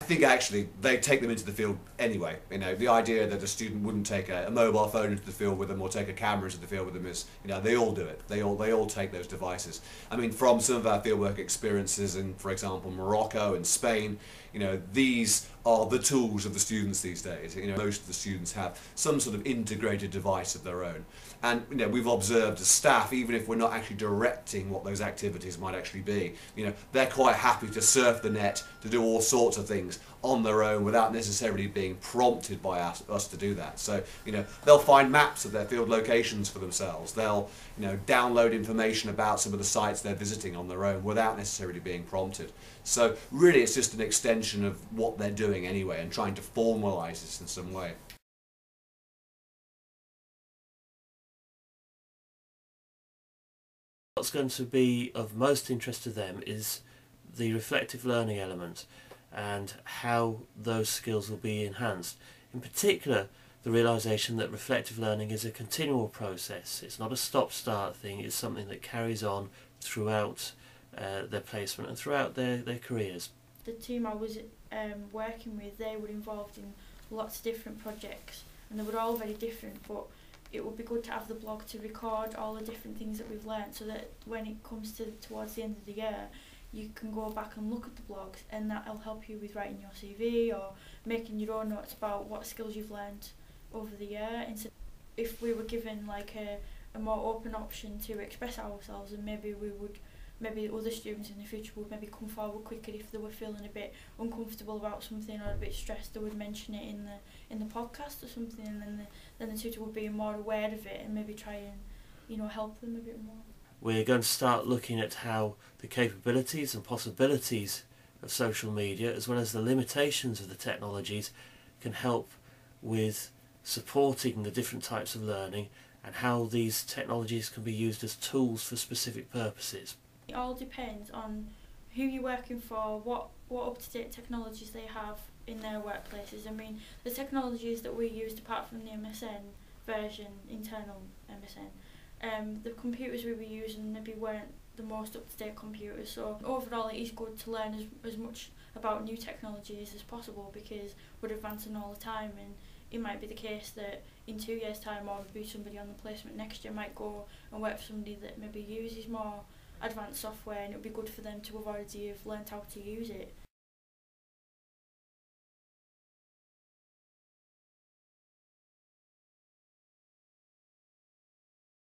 I think actually they take them into the field anyway. You know, the idea that a student wouldn't take a mobile phone into the field with them or take a camera into the field with them is, you know, they all do it. They all take those devices. I mean, from some of our fieldwork experiences in, for example, Morocco and Spain, you know, these are the tools of the students these days. You know, most of the students have some sort of integrated device of their own. And, you know, we've observed as staff, even if we're not actually directing what those activities might actually be, you know, they're quite happy to surf the net, to do all sorts of things on their own without necessarily being prompted by us to do that. So, you know, they'll find maps of their field locations for themselves. They'll, you know, download information about some of the sites they're visiting on their own without necessarily being prompted. So really it's just an extension of what they're doing anyway and trying to formalise this in some way. What's going to be of most interest to them is the reflective learning element and how those skills will be enhanced. In particular, the realisation that reflective learning is a continual process. It's not a stop-start thing, it's something that carries on throughout their placement and throughout their careers. The team I was working with, they were involved in lots of different projects and they were all very different, but it would be good to have the blog to record all the different things that we've learned so that when it comes towards the end of the year you can go back and look at the blogs and that'll help you with writing your CV or making your own notes about what skills you've learned over the year. Instead, if we were given like a more open option to express ourselves, and maybe other students in the future would maybe come forward quicker if they were feeling a bit uncomfortable about something or a bit stressed. They would mention it in the podcast or something, and then the tutor would be more aware of it and maybe try and, you know, help them a bit more. We're going to start looking at how the capabilities and possibilities of social media, as well as the limitations of the technologies, can help with supporting the different types of learning and how these technologies can be used as tools for specific purposes. It all depends on who you're working for, what up-to-date technologies they have in their workplaces. I mean, the technologies that we used apart from the MSN version, internal MSN, the computers we were using maybe weren't the most up-to-date computers. So overall it is good to learn as much about new technologies as possible because we're advancing all the time, and it might be the case that in 2 years' time or maybe somebody on the placement next year might go and work for somebody that maybe uses more advanced software, and it would be good for them to have already learned how to use it.